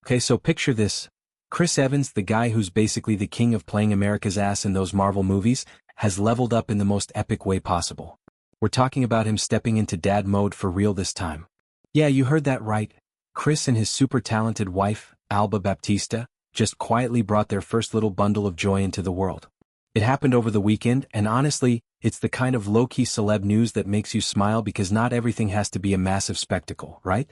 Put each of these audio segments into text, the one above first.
Okay, so picture this. Chris Evans, the guy who's basically the king of playing America's ass in those Marvel movies, has leveled up in the most epic way possible. We're talking about him stepping into dad mode for real this time. Yeah, you heard that right. Chris and his super talented wife, Alba Baptista, just quietly brought their first little bundle of joy into the world. It happened over the weekend, and honestly, it's the kind of low-key celeb news that makes you smile because not everything has to be a massive spectacle, right?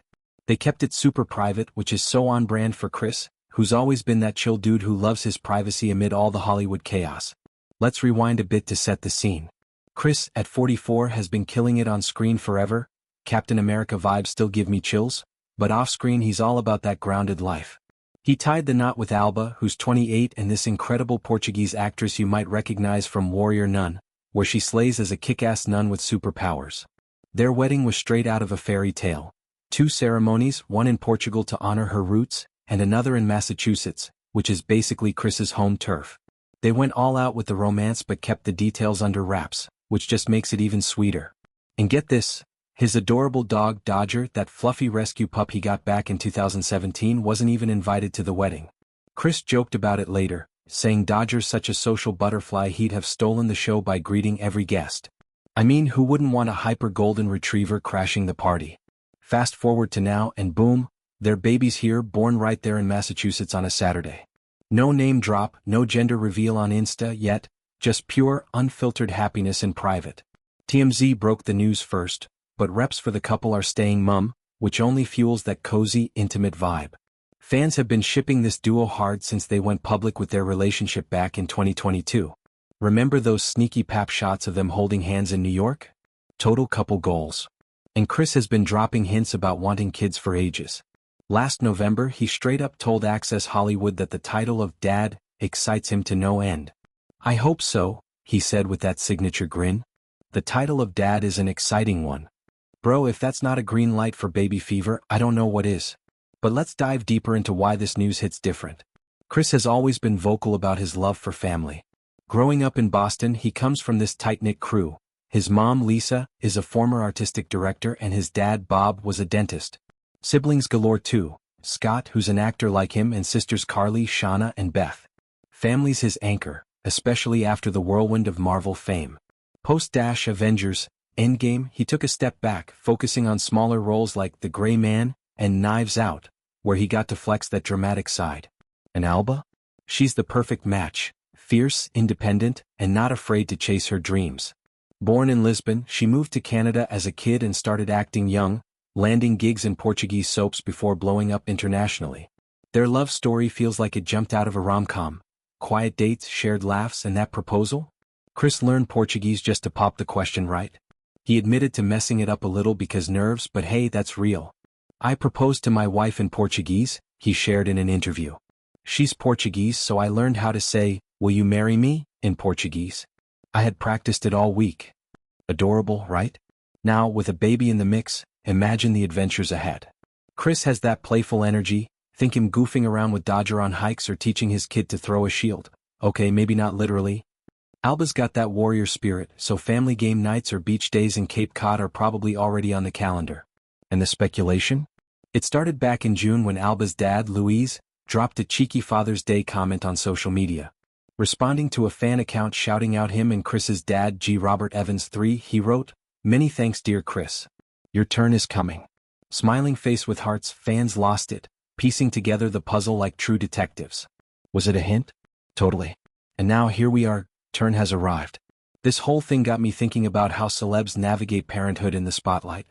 They kept it super private, which is so on brand for Chris, who's always been that chill dude who loves his privacy amid all the Hollywood chaos. Let's rewind a bit to set the scene. Chris, at 44, has been killing it on screen forever. Captain America vibes still give me chills, but off-screen he's all about that grounded life. He tied the knot with Alba, who's 28, and this incredible Portuguese actress you might recognize from Warrior Nun, where she slays as a kick-ass nun with superpowers. Their wedding was straight out of a fairy tale. 2 ceremonies, one in Portugal to honor her roots, and another in Massachusetts, which is basically Chris's home turf. They went all out with the romance but kept the details under wraps, which just makes it even sweeter. And get this, his adorable dog Dodger, that fluffy rescue pup he got back in 2017, wasn't even invited to the wedding. Chris joked about it later, saying Dodger's such a social butterfly he'd have stolen the show by greeting every guest. I mean, who wouldn't want a hyper golden retriever crashing the party? Fast forward to now and boom, their baby's here, born right there in Massachusetts on a Saturday. No name drop, no gender reveal on Insta yet, just pure, unfiltered happiness in private. TMZ broke the news first, but reps for the couple are staying mum, which only fuels that cozy, intimate vibe. Fans have been shipping this duo hard since they went public with their relationship back in 2022. Remember those sneaky pap shots of them holding hands in New York? Total couple goals. And Chris has been dropping hints about wanting kids for ages. Last November he straight up told Access Hollywood that the title of Dad excites him to no end. I hope so, he said with that signature grin. The title of Dad is an exciting one. Bro, if that's not a green light for baby fever, I don't know what is. But let's dive deeper into why this news hits different. Chris has always been vocal about his love for family. Growing up in Boston, he comes from this tight-knit crew. His mom, Lisa, is a former artistic director and his dad, Bob, was a dentist. Siblings galore too, Scott, who's an actor like him, and sisters Carly, Shauna, and Beth. Family's his anchor, especially after the whirlwind of Marvel fame. Post-Avengers Endgame, he took a step back, focusing on smaller roles like The Gray Man and Knives Out, where he got to flex that dramatic side. And Alba? She's the perfect match, fierce, independent, and not afraid to chase her dreams. Born in Lisbon, she moved to Canada as a kid and started acting young, landing gigs in Portuguese soaps before blowing up internationally. Their love story feels like it jumped out of a rom-com. Quiet dates, shared laughs, and that proposal? Chris learned Portuguese just to pop the question right. He admitted to messing it up a little because nerves, but hey, that's real. I proposed to my wife in Portuguese, he shared in an interview. She's Portuguese, so I learned how to say, "Will you marry me?" in Portuguese. I had practiced it all week. Adorable, right? Now, with a baby in the mix, imagine the adventures ahead. Chris has that playful energy. Think him goofing around with Dodger on hikes or teaching his kid to throw a shield. Okay, maybe not literally. Alba's got that warrior spirit, so family game nights or beach days in Cape Cod are probably already on the calendar. And the speculation? It started back in June when Alba's dad, Luis, dropped a cheeky Father's Day comment on social media. Responding to a fan account shouting out him and Chris's dad, G. Robert Evans III, he wrote, "Many thanks, dear Chris. Your turn is coming." Smiling face with hearts, fans lost it, piecing together the puzzle like true detectives. Was it a hint? Totally. And now here we are, turn has arrived. This whole thing got me thinking about how celebs navigate parenthood in the spotlight.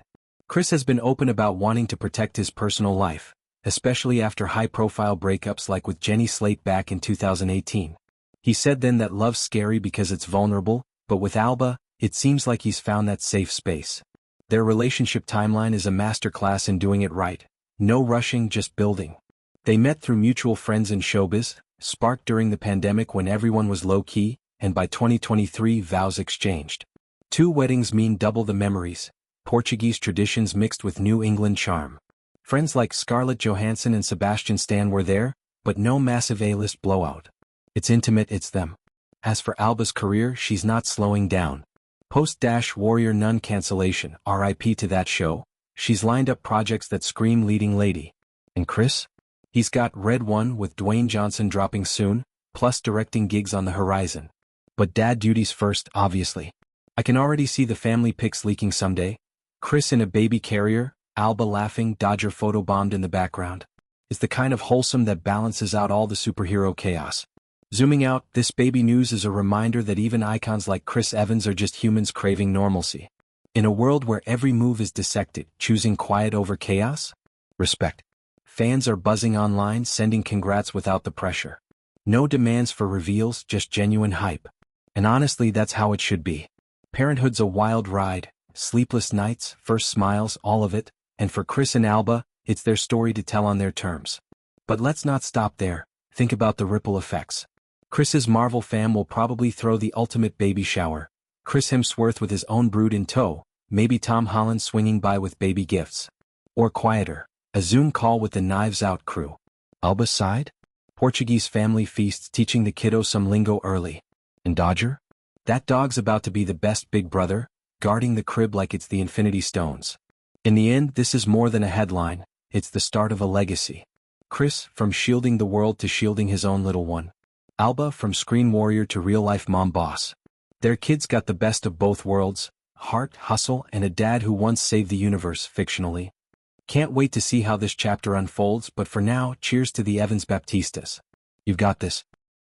Chris has been open about wanting to protect his personal life, especially after high-profile breakups like with Jenny Slate back in 2018. He said then that love's scary because it's vulnerable, but with Alba, it seems like he's found that safe space. Their relationship timeline is a masterclass in doing it right. No rushing, just building. They met through mutual friends in showbiz, sparked during the pandemic when everyone was low-key, and by 2023 vows exchanged. 2 weddings mean double the memories, Portuguese traditions mixed with New England charm. Friends like Scarlett Johansson and Sebastian Stan were there, but no massive A-list blowout. It's intimate, it's them. As for Alba's career, she's not slowing down. Post-Warrior Nun cancellation, RIP to that show, she's lined up projects that scream leading lady. And Chris? He's got Red One with Dwayne Johnson dropping soon, plus directing gigs on the horizon. But dad duties first, obviously. I can already see the family pics leaking someday. Chris in a baby carrier, Alba laughing, Dodger photobombed in the background. It's the kind of wholesome that balances out all the superhero chaos. Zooming out, this baby news is a reminder that even icons like Chris Evans are just humans craving normalcy. In a world where every move is dissected, choosing quiet over chaos? Respect. Fans are buzzing online, sending congrats without the pressure. No demands for reveals, just genuine hype. And honestly, that's how it should be. Parenthood's a wild ride, sleepless nights, first smiles, all of it, and for Chris and Alba, it's their story to tell on their terms. But let's not stop there, think about the ripple effects. Chris's Marvel fam will probably throw the ultimate baby shower. Chris Hemsworth with his own brood in tow, maybe Tom Holland swinging by with baby gifts. Or quieter, a Zoom call with the Knives Out crew. Alba's side? Portuguese family feasts teaching the kiddo some lingo early. And Dodger? That dog's about to be the best big brother, guarding the crib like it's the Infinity Stones. In the end, this is more than a headline, it's the start of a legacy. Chris, from shielding the world to shielding his own little one. Alba, from screen warrior to real-life mom boss. Their kids got the best of both worlds, heart, hustle, and a dad who once saved the universe, fictionally. Can't wait to see how this chapter unfolds, but for now, cheers to the Evans Baptistas. You've got this.